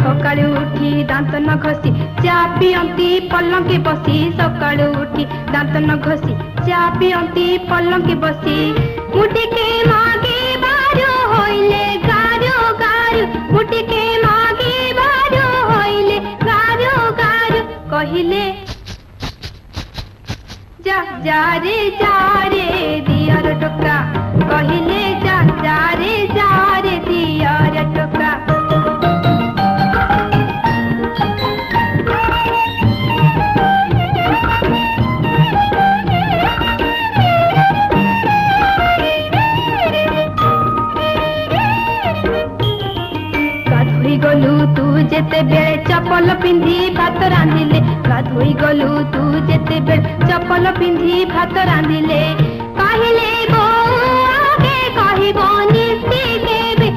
सकाळू उठी दांत न घसी चा पियंती पलंके बसी सकाळू उठी दांत न घसी चा पियंती पलंके बसी मुटिके मागे बारो होइले गारो गारो मुटिके मागे बारो होइले गारो गारो कहिले जा जा रे दियर टोका कहिले जा रे दियर टोका गलु तू जेते बेले चपल पिंधी भात रांधिले गाधोई गलु तू जेते बेले चपल पिंधी भात रांधिले कहले बो आगे कहबो निस्ती केबे